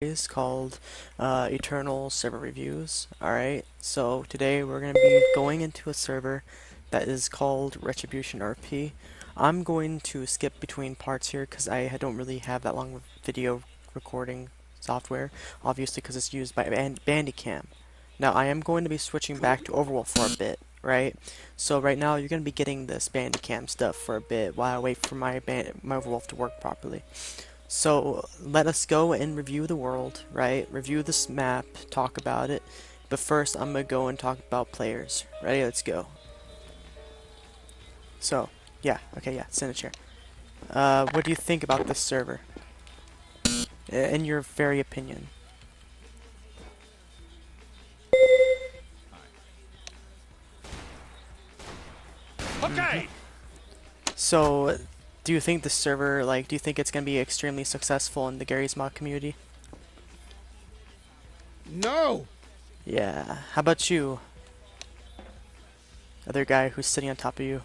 Is called Eternal Server Reviews. Alright, so today we're going to be going into a server that is called Retribution RP. I'm going to skip between parts here because I don't really have that long of video recording software, obviously because it's used by Bandicam. Now I am going to be switching back to Overwolf for a bit, right? So right now you're going to be getting this Bandicam stuff for a bit while I wait for my Overwolf to work properly. So let us go and review the world, right? Review this map, talk about it. But first I'm gonna go and talk about players. Ready? Let's go. So, yeah, okay, yeah, sit in a chair. What do you think about this server? In your very opinion. Okay. So, do you think the server, do you think it's gonna be extremely successful in the Gary's Mod community? No. Yeah. How about you? Other guy who's sitting on top of you.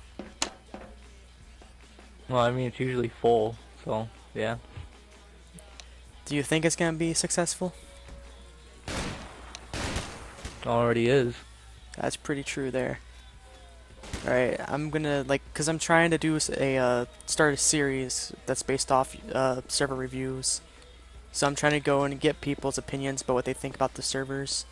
Well, I mean, it's usually full, so, yeah. Do you think it's gonna be successful? It already is. That's pretty true there. Alright, I'm gonna, cause I'm trying to do start a series that's based off, server reviews. So I'm trying to go and get people's opinions about what they think about the servers.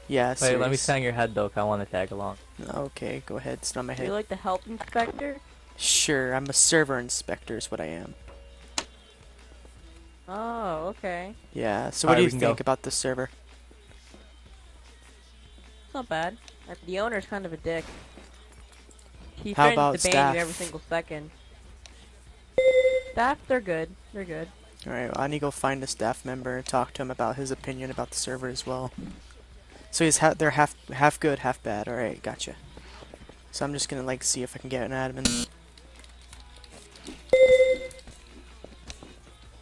Yeah, Wait, series. let me stand your head, though, 'cause I want to tag along. Okay, go ahead, sit on my Do you head. like the health inspector? Sure, I'm a server inspector is what I am. Oh, okay. Yeah, so what do Alright, you we can think go. about the server? It's not bad. The owner's kind of a dick. He How threatens about to ban staff? you every single second. Staff, they're good. They're good. Alright, well, I need to go find a staff member and talk to him about his opinion about the server as well. So they're half good, half bad. Alright, gotcha. So I'm just gonna see if I can get an admin.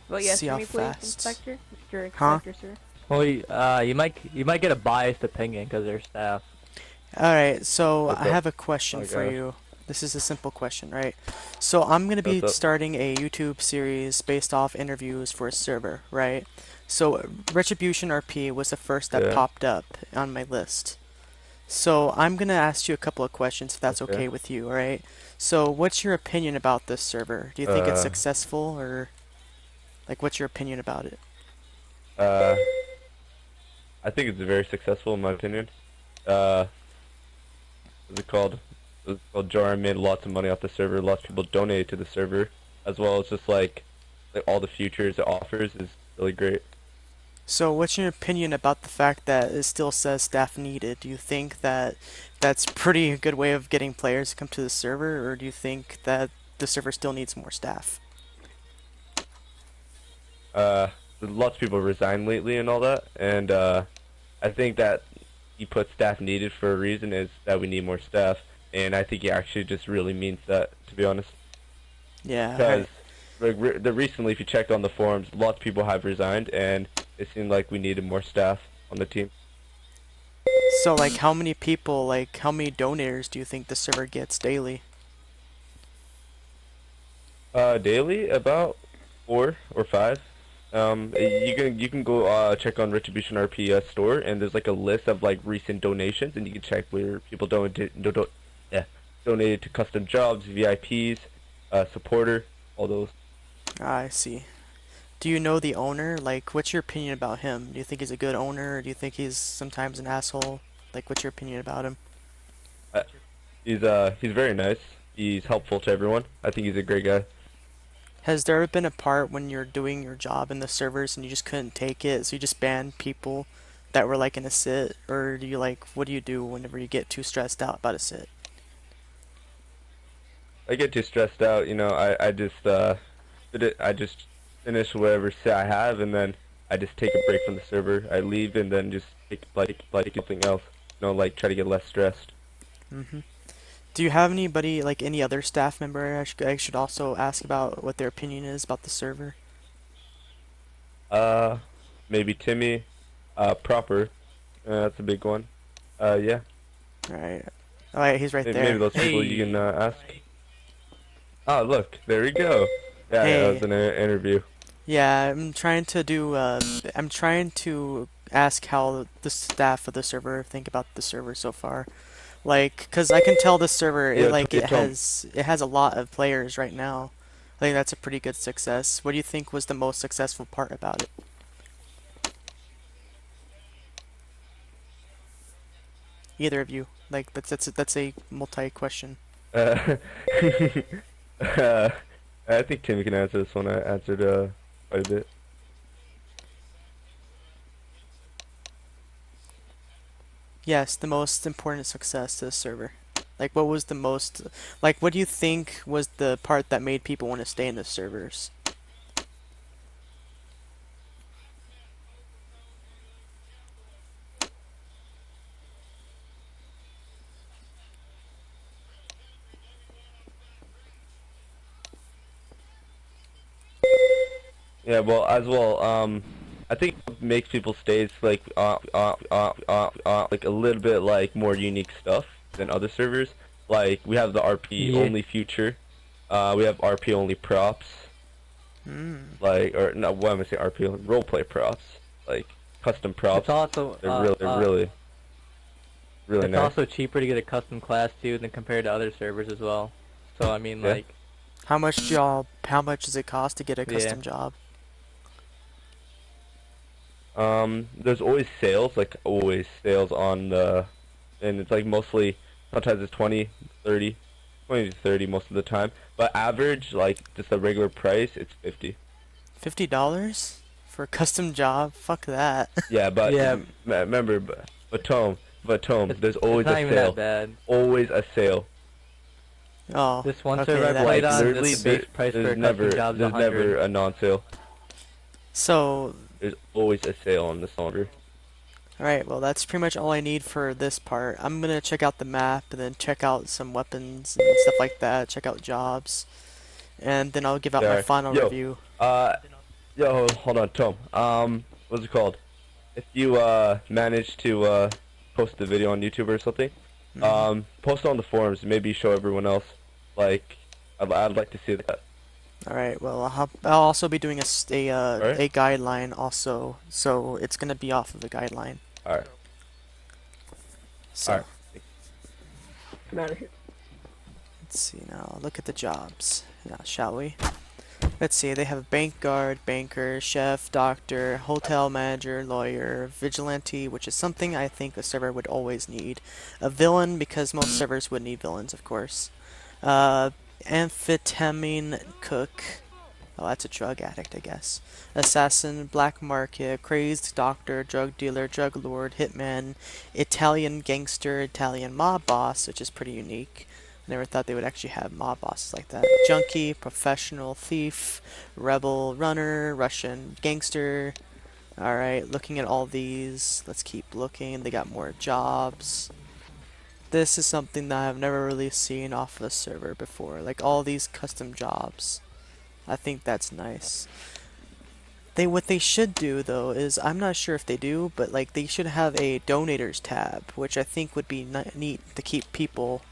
Well, yes, See for how me, please, fast. inspector. Mr. Huh? Inspector, sir. Well, you might get a biased opinion because they're staff. Alright, so What's I up? have a question Oh, for gosh. you. This is a simple question, right? So I'm going to be What's up? starting a YouTube series based off interviews for a server, right? So Retribution RP was the first that Yeah. popped up on my list. So I'm going to ask you a couple of questions if that's Okay. okay with you, alright? So what's your opinion about this server? Do you think it's Uh. successful, or what's your opinion about it? I think it's very successful in my opinion. What's it called? It's called Jar made lots of money off the server. Lots of people donated to the server, as well as just like all the futures it offers is really great. So what's your opinion about the fact that it still says staff needed? Do you think that that's pretty good way of getting players to come to the server, or do you think that the server still needs more staff? Lots of people resigned lately and all that, and I think that he put staff needed for a reason, is that we need more staff, and I think he actually just really means that, to be honest. Yeah, Because recently, if you checked on the forums, lots of people have resigned, and it seemed like we needed more staff on the team. so how many people, how many donators do you think the server gets daily? Daily, about 4 or 5. You can go check on Retribution RP store, and there's a list of recent donations, and you can check where people donated to custom jobs, VIPs, supporter, all those. I see. Do you know the owner? What's your opinion about him? Do you think he's a good owner, or do you think he's sometimes an asshole? What's your opinion about him? He's very nice. He's helpful to everyone. I think he's a great guy. Has there ever been a part when you're doing your job in the servers and you just couldn't take it, so you just banned people that were in a sit, or do you what do you do whenever you get too stressed out about a sit? I get too stressed out, I just finish whatever sit I have, and then I just take a break from the server. I leave and then just take something else. Try to get less stressed. Mm-hmm. Do you have anybody, any other staff member I should also ask about what their opinion is about the server? Maybe Timmy, Proper. That's a big one. Yeah. Alright. Alright, he's right there. Maybe those people you can ask. Oh, look, there we go. Yeah, Hey. that was an interview. Yeah, I'm trying to ask how the staff of the server think about the server so far. Like, cause I can tell the server Yo, Tom. it has a lot of players right now. I think that's a pretty good success. What do you think was the most successful part about it? Either of you. Like, that's a multi question. Uh, uh, I think Timmy can answer this one. I answered quite a bit. Yes, the most important success to the server. Like, what was the most, like, what do you think was the part that made people want to stay in the servers? Yeah, well, as well, I think what makes people stay is like like a little bit like more unique stuff than other servers. Like we have the RP Yeah. only future, we have RP only props, Hmm. like or no, what am I saying? RP only roleplay props, like custom props. It's also They're really it's nice. also cheaper to get a custom class too than compared to other servers as well. So I mean, Yeah. like, How much does it cost to get a Yeah. custom job? There's always sales, like always sales on the, and it's like mostly, sometimes it's 20, 30, 20 to 30 most of the time. But average, like just a regular price, it's 50. $50 for a custom job? Fuck that. Yeah, but Yeah. remember, but Tom, there's it's always not a even sale. that bad. Always a sale. Oh, This one okay, server I that played makes on, sense. Literally, the base price for a there's custom job is there's 100. never a non-sale. So, There's always a sale on the server. alright, well that's pretty much all I need for this part. I'm gonna check out the map and then check out some weapons and stuff like that, check out jobs, and then I'll give out my Sorry. final Yo, review. Yo, hold on, Tom. What's it called? If you manage to post the video on YouTube or something, post it on the forums. Maybe show everyone else. Like, I'd like to see that. Alright, well I'll also be doing Alright. a guideline also, so it's gonna be off of the guideline. All right. So, Alright. Come out of here. let's see now, look at the jobs, now, shall we? Let's see, they have bank guard, banker, chef, doctor, hotel manager, lawyer, vigilante, which is something I think a server would always need. A villain, because most servers would need villains, of course. Amphetamine cook. Oh, that's a drug addict, I guess. Assassin, black market, crazed doctor, drug dealer, drug lord, hitman, Italian gangster, Italian mob boss, which is pretty unique. I never thought they would actually have mob bosses like that. Junkie, professional thief, rebel, runner, Russian gangster. Alright, looking at all these, let's keep looking. They got more jobs. This is something that I've never really seen off of the server before. Like all these custom jobs. I think that's nice. What they should do though is, I'm not sure if they do, but like they should have a donators tab, which I think would be neat to keep people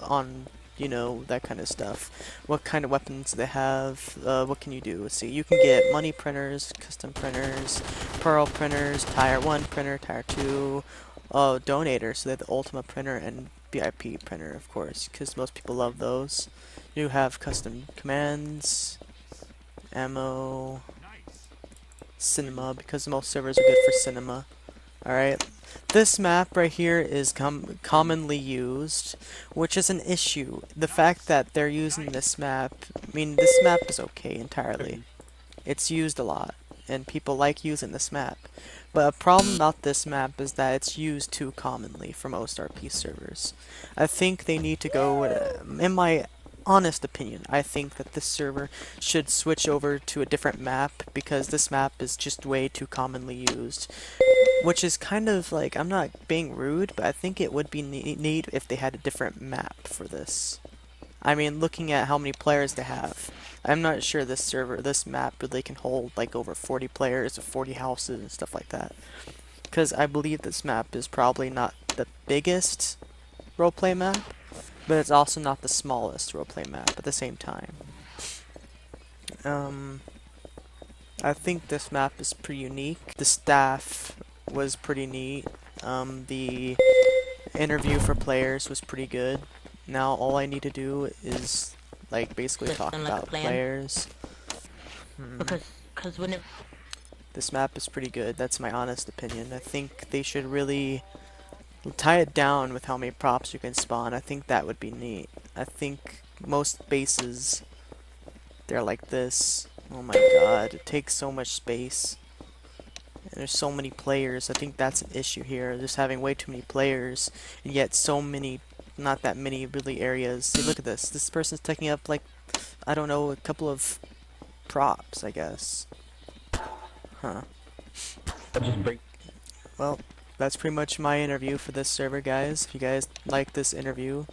on, you know, that kind of stuff. What kind of weapons they have, what can you do? Let's see, you can get money printers, custom printers, pearl printers, tier 1 printer, tier 2, donators, so they have the ultima printer and VIP printer, of course, because most people love those. You have custom commands, ammo, cinema, because most servers are good for cinema. Alright, this map right here is commonly used, which is an issue. The fact that they're using this map, I mean, this map is okay entirely. It's used a lot, and people like using this map. But a problem about this map is that it's used too commonly for most RP servers. I think they need to go, in my honest opinion, I think that this server should switch over to a different map, because this map is just way too commonly used. Which is kind of like, I'm not being rude, but I think it would be neat if they had a different map for this. I mean, looking at how many players they have, I'm not sure this map really can hold like over 40 players or 40 houses and stuff like that. Because I believe this map is probably not the biggest roleplay map, but it's also not the smallest roleplay map at the same time. I think this map is pretty unique. The staff was pretty neat. The interview for players was pretty good. Now all I need to do is like basically Just talk sound like a about plan? players. Because when it This map is pretty good. That's my honest opinion. I think they should really tie it down with how many props you can spawn. I think that would be neat. I think most bases, they're like this. Oh my god, it takes so much space. And there's so many players. I think that's an issue here. Just having way too many players, and yet so many, not that many really areas. See, look at this. This person's taking up like, I don't know, a couple of props, I guess. Huh. Well, that's pretty much my interview for this server, guys. If you guys like this interview,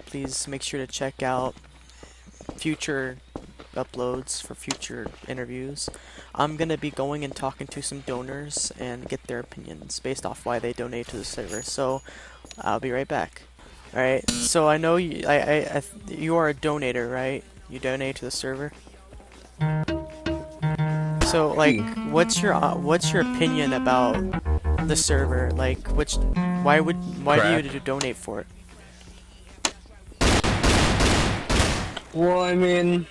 please make sure to check out future uploads for future interviews. I'm gonna be going and talking to some donors and get their opinions based off why they donate to the server. So I'll be right back. All right. So I know you. You are a donator, right? You donate to the server. So like, what's your opinion about the server? Like, why do you donate for it? Well, I mean,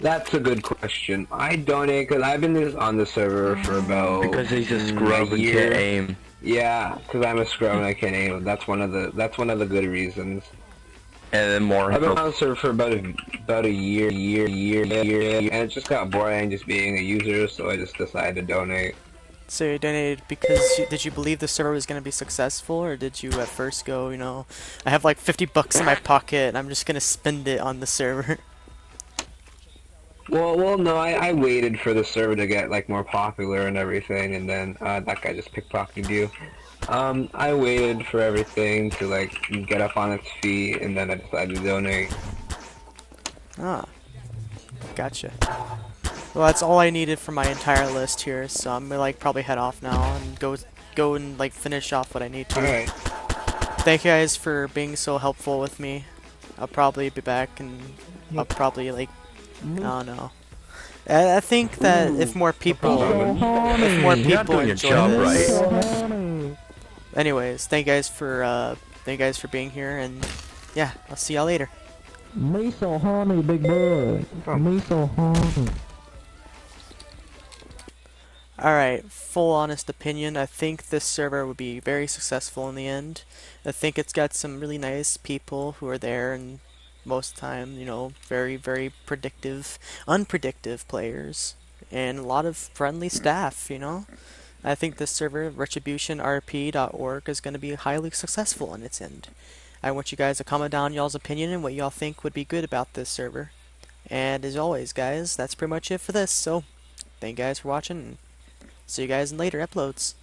that's a good question. I donate because I've been on the server for about Because he's a scrub a and year. can't aim. Yeah, because I'm a scrub and I can't aim. That's one of the good reasons. And then more. I've been on the server for about a year, and it just got boring just being a user, so I just decided to donate. So you donated because did you believe the server was going to be successful, or did you at first go, you know, I have like 50 bucks in my pocket and I'm just going to spend it on the server? Well, no, I waited for the server to get like more popular and everything, and then that guy just pickpocketed you. I waited for everything to like get up on its feet, and then I decided to donate. Ah, gotcha. Well, that's all I needed for my entire list here, so I'm gonna like probably head off now and go and like finish off what I need to. Alright. Thank you guys for being so helpful with me. I'll probably be back and I'll probably like, I don't know. I think that if more people You're not doing your enjoy job this. Anyways, thank you guys for being here, and yeah, I'll see y'all later. Me so horny, big boy. Me so horny. Alright, full honest opinion, I think this server would be very successful in the end. I think it's got some really nice people who are there, and most of the time, you know, very, very unpredictive players, and a lot of friendly staff, you know. I think this server, retributionrp.org, is going to be highly successful in its end. I want you guys to comment down y'all's opinion and what y'all think would be good about this server. And as always, guys, that's pretty much it for this, so thank you guys for watching, and see you guys in later uploads.